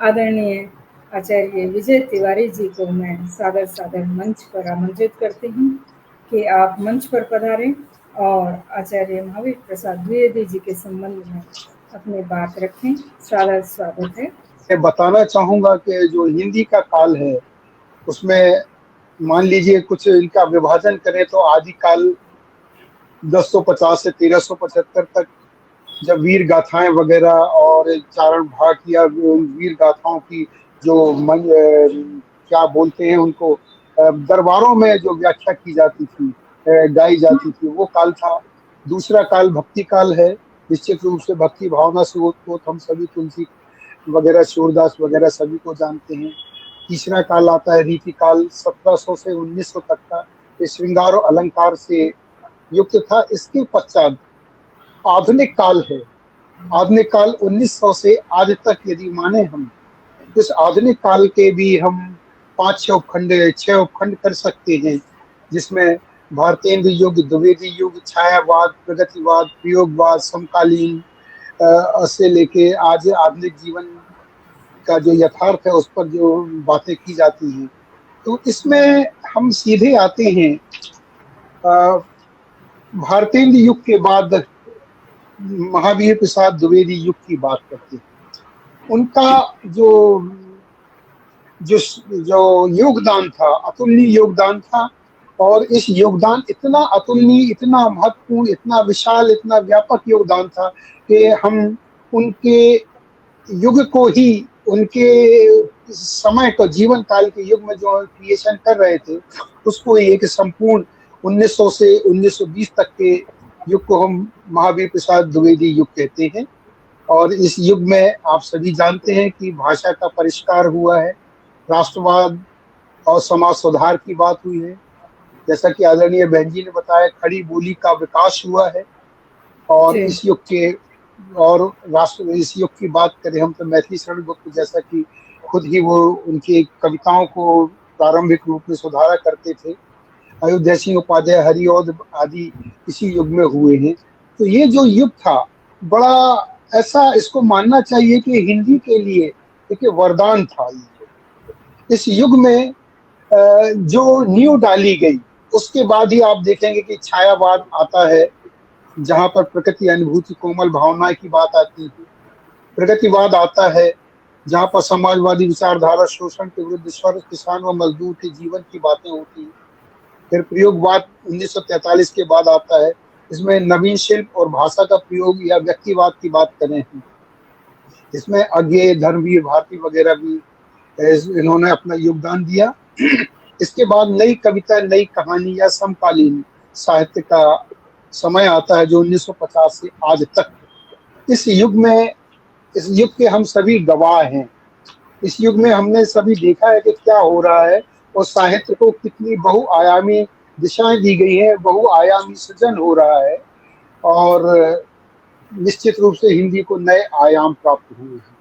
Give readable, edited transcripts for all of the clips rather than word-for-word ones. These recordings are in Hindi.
आदरणीय आचार्य विजय तिवारी जी को मैं सादर सादर मंच पर आमंत्रित करती हूँ कि आप मंच पर पधारें और आचार्य महावीर प्रसाद द्विवेदी जी के संबंध में अपनी बात रखें। सादर स्वागत है। मैं बताना चाहूंगा कि जो हिंदी का काल है उसमें मान लीजिए कुछ इनका विभाजन करें तो आदिकाल 1050 से 1375 तक, जब वीर गाथाएं वगैरह और चारण भाट या वीर गाथाओं की जो क्या बोलते हैं उनको, दरबारों में जो व्याख्या की जाती थी, गाई जाती थी, वो काल था। दूसरा काल भक्ति काल है, निश्चित रूप से भक्ति भावना से ओतप्रोत हम सभी तुलसी वगैरह सूरदास वगैरह सभी को जानते हैं। तीसरा काल आता है रीति काल, 1700 से 1900 तक का, ये श्रृंगार और अलंकार से युक्त था। इसके पश्चात आधुनिक काल है। आधुनिक काल 1900 से आज तक यदि माने हम, इस आधुनिक काल के भी हम 6 उपखंड कर सकते हैं, जिसमें भारतेंद्र युग, द्विवेदी युग, छायावाद, प्रगतिवाद, प्रयोगवाद, समकालीन से लेके आज आधुनिक जीवन का जो यथार्थ है उस पर जो बातें की जाती हैं। तो इसमें हम सीधे आते हैं भारतेंद्र युग के बाद महावीर प्रसाद द्विवेदी युग की बात करते हैं। उनका जो जो जो योगदान था, अतुलनीय योगदान था, और इस योगदान इतना अतुलनीय, इतना महत्वपूर्ण, इतना विशाल, इतना व्यापक योगदान था कि हम उनके युग को ही, उनके समय को, जीवन काल के युग में जो क्रिएशन कर रहे थे उसको एक संपूर्ण 1900 से 1920 तक के युग को हम महावीर प्रसाद द्विवेदी युग कहते हैं। और इस युग में आप सभी जानते हैं कि भाषा का परिष्कार हुआ है, राष्ट्रवाद और समाज सुधार की बात हुई है, जैसा कि आदरणीय बहन जी ने बताया, खड़ी बोली का विकास हुआ है। और इस युग के और राष्ट्र इस युग की बात करें हम तो मैथिली शरण गुप्त, जैसा कि खुद ही वो उनकी कविताओं को प्रारंभिक रूप में सुधारा करते थे, अयोध्या सिंह उपाध्याय, हरिऔध आदि इसी युग में हुए हैं। तो ये जो युग था बड़ा ऐसा, इसको मानना चाहिए कि हिंदी के लिए एक वरदान था। इस युग में जो नींव डाली गई, उसके बाद ही आप देखेंगे कि छायावाद आता है, जहां पर प्रकृति, अनुभूति, कोमल भावनाएं की बात आती है। प्रगतिवाद आता है, जहां पर समाजवादी विचारधारा, शोषण के विरुद्ध स्वर, किसान व मजदूर के जीवन की बातें होती हैं। फिर प्रयोगवाद 1943 के बाद आता है, इसमें नवीन शिल्प और भाषा का प्रयोग या व्यक्तिवाद की बात करें हम। इसमें अज्ञेय, धर्मवीर भारती वगैरह भी इन्होंने अपना योगदान दिया। इसके बाद नई कविता, नई कहानी या समकालीन साहित्य का समय आता है, जो 1950 से आज तक। इस युग में, इस युग के हम सभी गवाह हैं। इस युग में हमने सभी देखा है कि क्या हो रहा है, और साहित्य को कितनी बहुआयामी दिशाएं दी गई हैं, बहुआयामी सृजन हो रहा है, और निश्चित रूप से हिंदी को नए आयाम प्राप्त हुए हैं।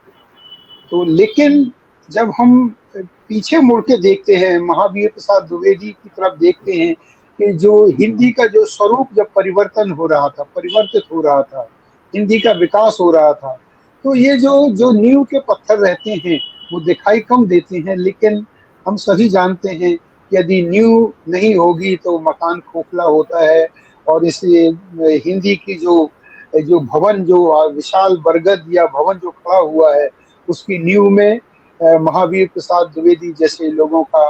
तो लेकिन जब हम पीछे मुड़ के देखते हैं, महावीर प्रसाद द्विवेदी की तरफ देखते हैं कि जो हिंदी का जो स्वरूप जब परिवर्तन हो रहा था, परिवर्तित हो रहा था, हिंदी का विकास हो रहा था, तो ये जो नींव के पत्थर रहते हैं वो दिखाई कम देते हैं। लेकिन हम सभी जानते हैं कि यदि नींव नहीं होगी तो मकान खोखला होता है। और इस हिंदी की जो भवन, जो विशाल बरगद या भवन जो खड़ा हुआ है, उसकी नींव में महावीर प्रसाद द्विवेदी जैसे लोगों का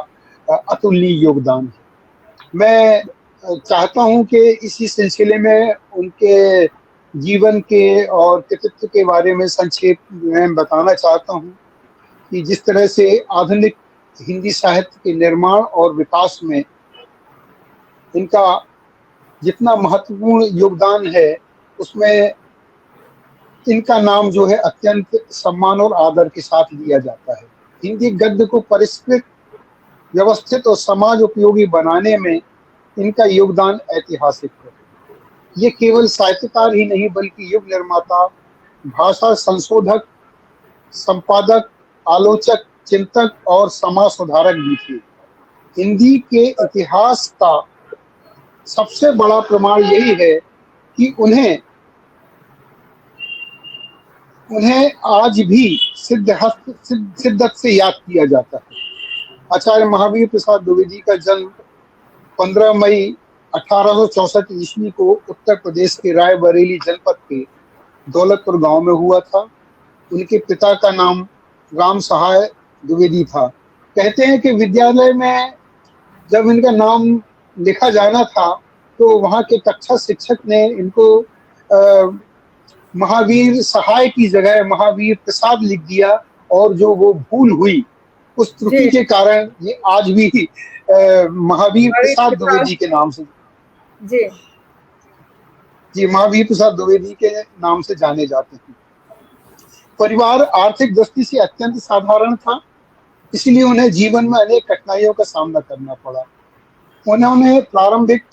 अतुलनीय योगदान है। मैं चाहता हूं कि इसी सिलसिले में उनके जीवन के और कृतित्व के बारे में संक्षेप में बताना चाहता हूं कि जिस तरह से आधुनिक हिंदी साहित्य के निर्माण और विकास में इनका जितना महत्वपूर्ण योगदान है, उसमें इनका नाम जो है अत्यंत सम्मान और आदर के साथ लिया जाता है। हिंदी गद्य को परिष्कृत, व्यवस्थित और समाज उपयोगी बनाने में इनका योगदान ऐतिहासिक है। ये केवल साहित्यकार ही नहीं बल्कि युग निर्माता, भाषा संशोधक, संपादक, आलोचक, चिंतक और समाज सुधारक भी थे। हिंदी के इतिहास का सबसे बड़ा प्रमाण यही है कि उन्हें उन्हें आज भी सिद्धत से याद किया जाता है। आचार्य महावीर प्रसाद द्विवेदी का जन्म 15 मई 1864 ईस्वी को उत्तर प्रदेश के रायबरेली जनपद के दौलतपुर गांव में हुआ था। उनके पिता का नाम राम सहाय द्विवेदी था। कहते हैं कि विद्यालय में जब इनका नाम लिखा जाना था तो वहाँ के कक्षा शिक्षक ने इनको महावीर सहाय की जगह महावीर प्रसाद लिख दिया, और जो वो भूल हुई उस त्रुटि के कारण ये आज भी महावीर प्रसाद द्विवेदी के नाम से जी महावीर प्रसाद द्विवेदी के नाम से जाने जाते हैं। परिवार आर्थिक दृष्टि से अत्यंत साधारण था, इसलिए उन्हें जीवन में अनेक कठिनाइयों का सामना करना पड़ा। उन्होंने प्रारंभिक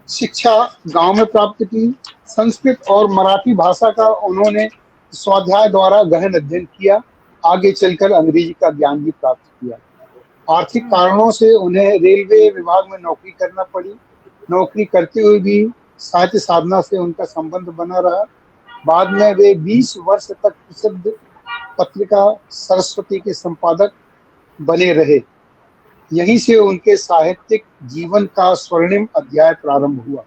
शिक्षा गांव में प्राप्त की। संस्कृत और मराठी भाषा का उन्होंने स्वाध्याय द्वारा गहन अध्ययन किया। आगे चलकर अंग्रेजी का ज्ञान भी प्राप्त किया। आर्थिक कारणों से उन्हें रेलवे विभाग में नौकरी करना पड़ी। नौकरी करते हुए भी साहित्य साधना से उनका संबंध बना रहा। बाद में वे 20 वर्ष तक प्रसिद्ध पत्रिका सरस्वती के संपादक बने रहे। यहीं से उनके साहित्यिक जीवन का स्वर्णिम अध्याय प्रारंभ हुआ।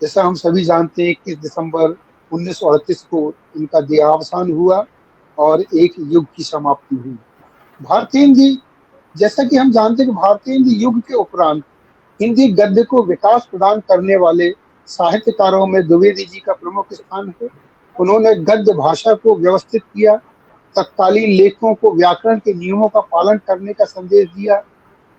जैसा हम सभी जानते हैं 21 दिसंबर 1938 को इनका देहावसान हुआ और एक युग की समाप्ति हुई। भारतीय हिंदी, जैसा कि हम जानते हैं कि भारतीय हिंदी युग के उपरांत हिंदी गद्य को विकास प्रदान करने वाले साहित्यकारों में द्विवेदी जी का प्रमुख स्थान है। उन्होंने गद्य भाषा को व्यवस्थित किया, तत्कालीन लेखकों को व्याकरण के नियमों का पालन करने का संदेश दिया।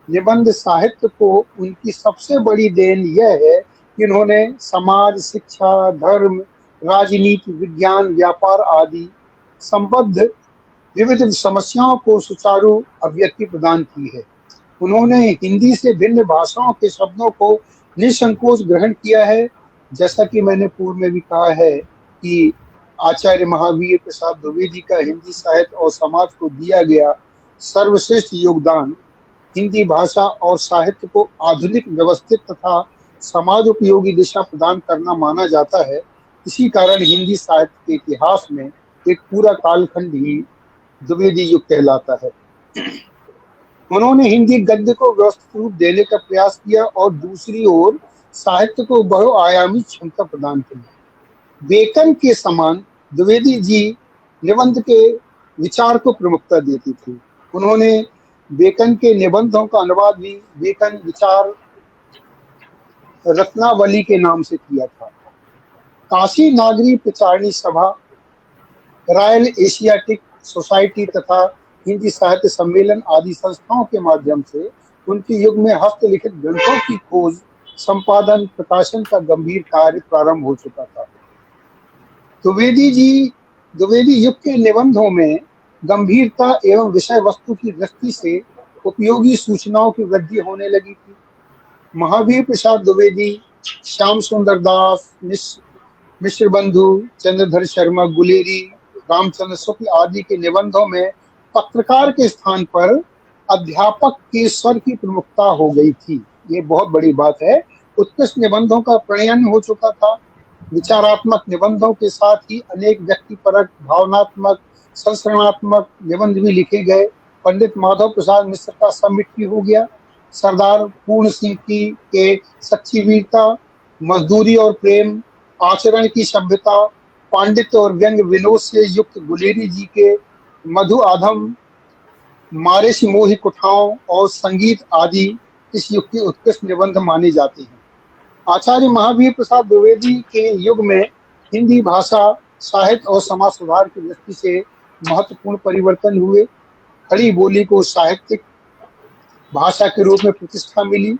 निबंध साहित्य को उनकी सबसे बड़ी देन यह है कि उन्होंने समाज, शिक्षा, धर्म, राजनीति, विज्ञान, व्यापार आदि संबद्ध विविध समस्याओं को सुचारू अभिव्यक्ति प्रदान की है। उन्होंने हिंदी से भिन्न भाषाओं के शब्दों को निसंकोच ग्रहण किया है। जैसा कि मैंने पूर्व में भी कहा है कि आचार्य महावीर प्रसाद द्विवेदी का हिंदी साहित्य और समाज को दिया गया सर्वश्रेष्ठ योगदान हिंदी भाषा और साहित्य को आधुनिक, व्यवस्थित तथा समाज उपयोगी दिशा प्रदान करना माना जाता है। इसी कारण हिंदी साहित्य के इतिहास में एक पूरा कालखंड ही द्विवेदी युग कहलाता है। उन्होंने हिंदी गद्य को व्यवस्थित रूप देने का प्रयास किया और दूसरी ओर साहित्य को बहुआयामी क्षमता प्रदान की। बेकन के समान द्विवेदी जी निबंध के विचार को प्रमुखता देती थी। उन्होंने बेकन के निबंधों का अनुवाद भी बेकन विचार रत्नावली के नाम से किया था। काशी नागरी प्रचारणी सभा, रॉयल एशियाटिक सोसाइटी तथा हिंदी साहित्य सम्मेलन आदि संस्थाओं के माध्यम से उनके युग में हस्तलिखित ग्रंथों की खोज, संपादन, प्रकाशन का गंभीर कार्य प्रारंभ हो चुका था। द्विवेदी युग के निबंधों में गंभीरता एवं विषय वस्तु की दृष्टि से उपयोगी सूचनाओं की वृद्धि होने लगी थी। महावीर प्रसाद द्विवेदी, श्याम सुंदर दास, मिश्र बंधु, चंद्रधर शर्मा गुलेरी, रामचंद्र शुक्ल आदि के निबंधों में पत्रकार के स्थान पर अध्यापक के स्वर की प्रमुखता हो गई थी। ये बहुत बड़ी बात है। उत्कृष्ट निबंधों का प्रणयन हो चुका था। विचारात्मक निबंधों के साथ ही अनेक व्यक्तिपरक, भावनात्मक, संस्करणात्मक निबंध भी लिखे गए। पंडित माधव प्रसाद मिश्र का सब मिट्टी हो गया, सरदार पूर्ण सिंह की के सच्ची वीरता, मजदूरी और प्रेम, आचरण की सभ्यता, पांडित्य और व्यंग विनोद से युक्त गुलेरी जी के मधु आधम, मारेसी मोहि कुठाओं और संगीत आदि इस युग के उत्कृष्ट निबंध माने जाते हैं। आचार्य महावीर प्रसाद द्विवेदी के युग में हिंदी भाषा, साहित्य और समाज सुधार की दृष्टि से महत्वपूर्ण परिवर्तन हुए। खड़ी बोली को साहित्यिक भाषा के रूप में प्रतिष्ठा मिली।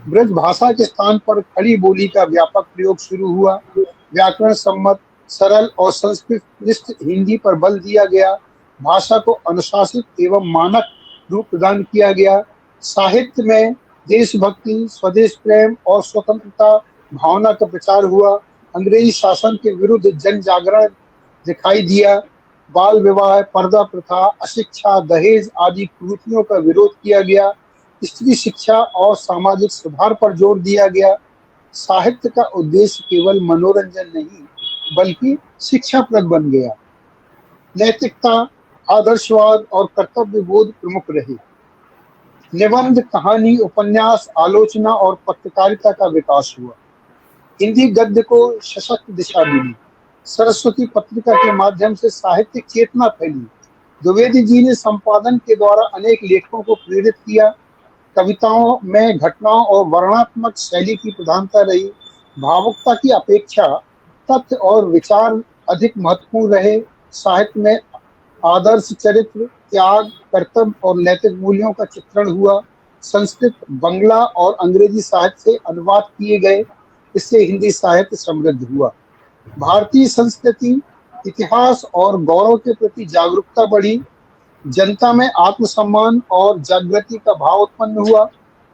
ब्रज भाषा के स्थान पर खड़ी बोली का व्यापक प्रयोग शुरू हुआ। व्याकरण सम्मत, सरल और संस्कृत हिंदी पर बल दिया गया। भाषा को अनुशासित एवं मानक रूप प्रदान किया गया। साहित्य में देशभक्ति, स्वदेश प्रेम और स्वतंत्रता भावना का प्रचार हुआ। अंग्रेजी शासन के विरुद्ध जन जागरण दिखाई दिया। बाल विवाह, पर्दा प्रथा, अशिक्षा, दहेज आदि कुरीतियों का विरोध किया गया। स्त्री शिक्षा और सामाजिक सुधार पर जोर दिया गया। साहित्य का उद्देश्य केवल मनोरंजन नहीं बल्कि शिक्षाप्रद बन गया। नैतिकता, आदर्शवाद और कर्तव्य बोध प्रमुख रहे। निबंध, कहानी, उपन्यास, आलोचना और पत्रकारिता का विकास हुआ। हिंदी गद्य को सशक्त दिशा मिली। सरस्वती पत्रिका के माध्यम से साहित्यिक चेतना फैली। द्विवेदी जी ने संपादन के द्वारा अनेक लेखकों को प्रेरित किया। कविताओं में घटनाओं और वर्णनात्मक शैली की प्रधानता रही। भावुकता की अपेक्षा तथ्य और विचार अधिक महत्वपूर्ण रहे। साहित्य में आदर्श चरित्र, त्याग, कर्तव्य और नैतिक मूल्यों का चित्रण हुआ। संस्कृत, बंगला और अंग्रेजी साहित्य से अनुवाद किए गए। इससे हिंदी साहित्य समृद्ध हुआ। भारतीय संस्कृति, इतिहास और गौरव के प्रति जागरूकता बढ़ी। जनता में आत्मसम्मान और जागृति का भाव उत्पन्न हुआ।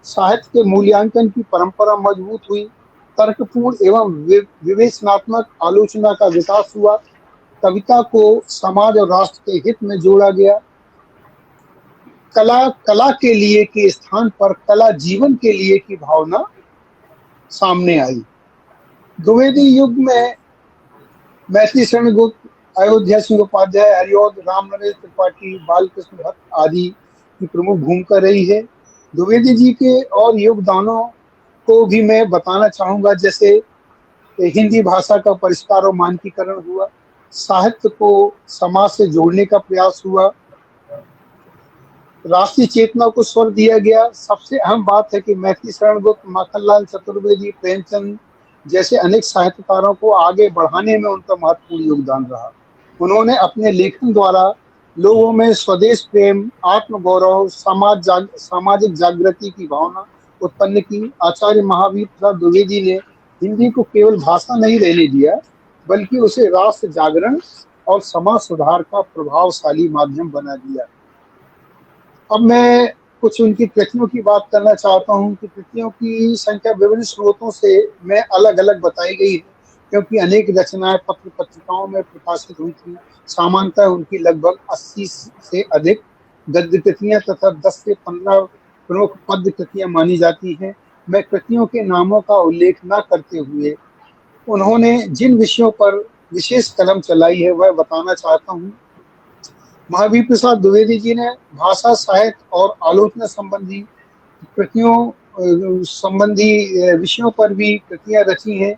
साहित्य के मूल्यांकन की परंपरा मजबूत हुई। तर्कपूर्ण एवं विवेचनात्मक आलोचना का विकास हुआ। कविता को समाज और राष्ट्र के हित में जोड़ा गया। कला के लिए के स्थान पर कला जीवन के लिए की भावना सामने आई। द्विवेदी युग में मैथिली शरण गुप्त, अयोध्या सिंह उपाध्याय, हरिऔध, राम नरेश त्रिपाठी, बालकृष्ण भट्ट आदि की प्रमुख भूमिका रही है। द्विवेदी जी के और योगदानों को भी मैं बताना चाहूंगा, जैसे हिंदी भाषा का परिष्कार और मानकीकरण हुआ। साहित्य को समाज से जोड़ने का प्रयास हुआ। राष्ट्रीय चेतना को स्वर दिया गया। सबसे अहम बात है कि मैथिली शरण गुप्त, माखनलाल चतुर्वेदी, प्रेमचंद जैसे अनेक साहित्यकारों को आगे बढ़ाने में उनका महत्वपूर्ण योगदान रहा। उन्होंने अपने लेखन द्वारा लोगों में स्वदेश प्रेम, आत्मगौरव, सामाजिक जागृति की भावना उत्पन्न की। आचार्य महावीर प्रसाद द्विवेदी ने हिंदी को केवल भाषा नहीं रहने दिया, बल्कि उसे राष्ट्र जागरण और समाज सुधार का प्रभावशाली माध्यम बना दिया। अब मैं कुछ उनकी कृतियों की बात करना चाहता हूँ कि कृतियों की संख्या विभिन्न स्रोतों से में अलग अलग बताई गई है, क्योंकि अनेक रचनाएं पत्र पत्रिकाओं में प्रकाशित हुई थी। सामान्यतः उनकी लगभग 80 से अधिक गद्य कृतियां तथा 10 से 15 प्रमुख पद्य कृतियां मानी जाती हैं। मैं कृतियों के नामों का उल्लेख न करते हुए उन्होंने जिन विषयों पर विशेष कलम चलाई है वह बताना चाहता हूँ। महावीर प्रसाद द्विवेदी जी ने भाषा, साहित्य और आलोचना संबंधी कृतियों संबंधी विषयों पर भी कृतियां रची हैं।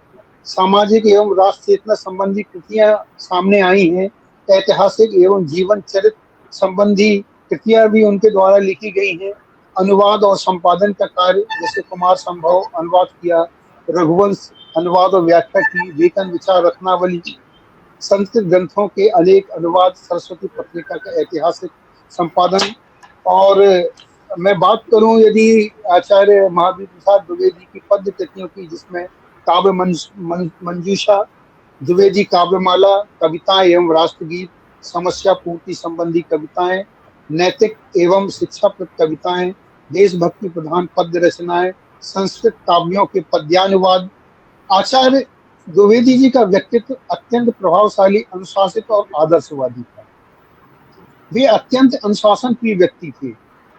सामाजिक एवं राष्ट्र चेतना संबंधी कृतियां सामने आई हैं। ऐतिहासिक एवं जीवन चरित्र संबंधी कृतियां भी उनके द्वारा लिखी गई हैं। अनुवाद और संपादन का कार्य, जैसे कुमार संभव अनुवाद किया, रघुवंश अनुवाद और व्याख्या की, वेतन विचार रत्नावली, संस्कृत ग्रंथों के अनेक अनुवाद, सरस्वती पत्रिका का ऐतिहासिक संपादन। और मैं बात करूं यदि आचार्य महावीर प्रसाद द्विवेदी की पद्य कृतियों की, जिसमें काव्य मंजूषा, द्विवेदी काव्यमाला, कविताएं एवं राष्ट्रगीत, समस्या पूर्ति संबंधी कविताएं, नैतिक एवं शिक्षाप्रद कविताएं, देशभक्ति प्रधान पद्य रचनाएं, संस्कृत काव्यों के पद्यानुवाद। आचार्य द्विवेदी जी का व्यक्तित्व अत्यंत प्रभावशाली, अनुशासित और आदर्शवादी था। वे अत्यंत अनुशासन प्रिय व्यक्ति थे।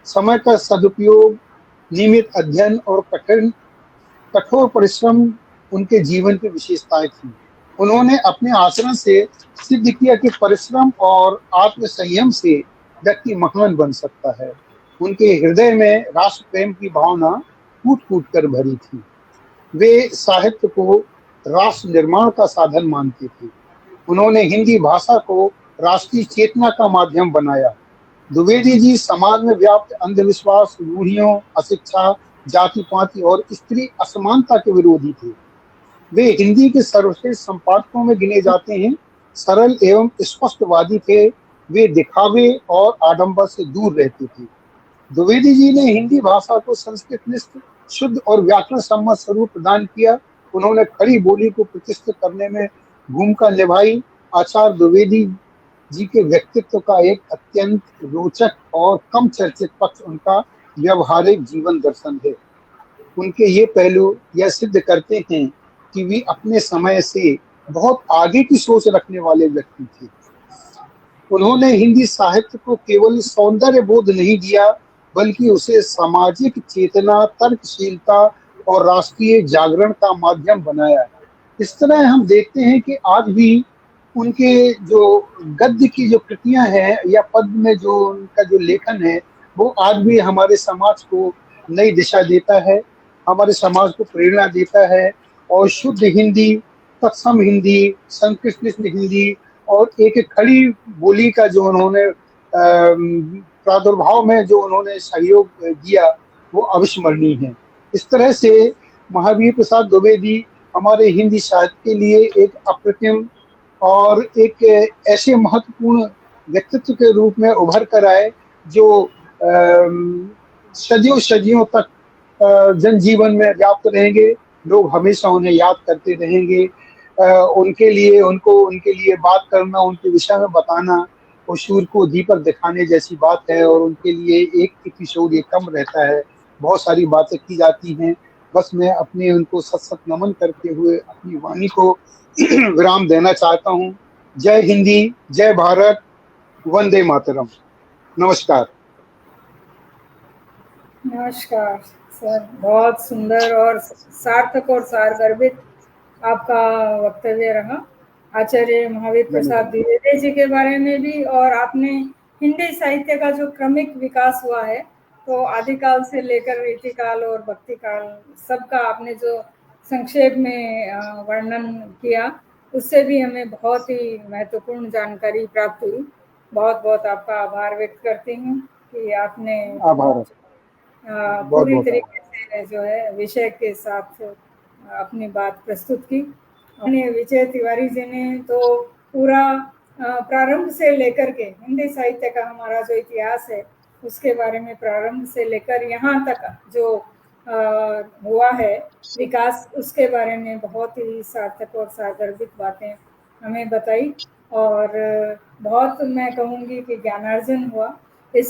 समय का सदुपयोग, नियमित अध्ययन और कठोर परिश्रम उनके जीवन की विशेषताएं थी। उन्होंने अपने आचरण से सिद्ध किया कि परिश्रम और आत्म संयम से व्यक्ति महान बन सकता है। उनके हृदय में राष्ट्र प्रेम की भावना कूट कूट कर भरी थी। वे साहित्य को राष्ट्र निर्माण का साधन मानते थे। उन्होंने हिंदी भाषा को राष्ट्रीय चेतना का माध्यम बनाया। द्विवेदी जी समाज में व्याप्त अंधविश्वास, रूढ़ियों, अशिक्षा, जाति पाति और स्त्री असमानता के विरोधी थे। वे हिंदी के सर्वश्रेष्ठ संपादकों में गिने जाते हैं। सरल एवं स्पष्टवादी थे। वे दिखावे और आडंबर से दूर रहते थे। द्विवेदी जी ने हिंदी भाषा को संस्कृतनिष्ठ, शुद्ध और व्याकरण सम्मत स्वरूप प्रदान किया। उन्होंने खड़ी बोली को प्रतिष्ठित करने में भूमिका निभाई। आचार्य द्विवेदी जी के व्यक्तित्व का एक अत्यंत रोचक और कम चर्चित पक्ष उनका व्यवहारिक जीवन दर्शन है। उनके ये पहलू यह सिद्ध करते हैं कि वे अपने समय से बहुत आगे की सोच रखने वाले व्यक्ति थे। उन्होंने हिंदी साहित्य को केवल सौंदर्य बोध नहीं दिया, बल्कि उसे सामाजिक चेतना, तर्कशीलता और राष्ट्रीय जागरण का माध्यम बनाया। इस तरह हम देखते हैं कि आज भी उनके जो गद्य की जो कृतियां हैं या पद्य में जो उनका जो लेखन है, वो आज भी हमारे समाज को नई दिशा देता है, हमारे समाज को प्रेरणा देता है। और शुद्ध हिंदी, तत्सम हिंदी, संकृष्ट हिंदी और एक एक खड़ी बोली का जो उन्होंने प्रादुर्भाव में जो उन्होंने सहयोग दिया, वो अविस्मरणीय है। इस तरह से महावीर प्रसाद द्विवेदी हमारे हिंदी साहित्य के लिए एक अप्रतिम और एक ऐसे महत्वपूर्ण व्यक्तित्व के रूप में उभर कर आए, जो सदियों सदियों तक जनजीवन में व्याप्त रहेंगे। लोग हमेशा उन्हें याद करते रहेंगे। उनके लिए बात करना, उनके विषय में बताना, वो सूर्य को दीपक दिखाने जैसी बात है। और उनके लिए एक एपिसोड ये कम रहता है, बहुत सारी बातें की जाती हैं। बस मैं अपने उनको सत सत नमन करते हुए अपनी वाणी को विराम देना चाहता हूँ। जय हिंदी, जय भारत, वंदे मातरम। नमस्कार। नमस्कार सर, बहुत सुंदर और सार्थक और सारगर्भित आपका वक्तव्य रहा। आचार्य महावीर प्रसाद द्विवेदी जी के बारे में भी, और आपने हिंदी साहित्य का जो क्रमिक विकास हुआ है, तो आदिकाल से लेकर रीतिकाल और भक्ति काल, सबका आपने जो संक्षेप में वर्णन किया, उससे भी हमें बहुत ही महत्वपूर्ण जानकारी प्राप्त हुई। बहुत बहुत आपका आभार व्यक्त करती हूँ कि आपने आभार। बहुत पूरी बहुत तरीके से जो है विषय के साथ अपनी बात प्रस्तुत की। अपने विजय तिवारी जी ने तो पूरा प्रारंभ से लेकर के हिंदी साहित्य का हमारा जो इतिहास है, उसके बारे में प्रारंभ से लेकर यहाँ तक जो हुआ है विकास, उसके बारे में बहुत ही सार्थक और सागर्भित बातें हमें बताई। और बहुत मैं कहूँगी कि ज्ञानार्जन हुआ।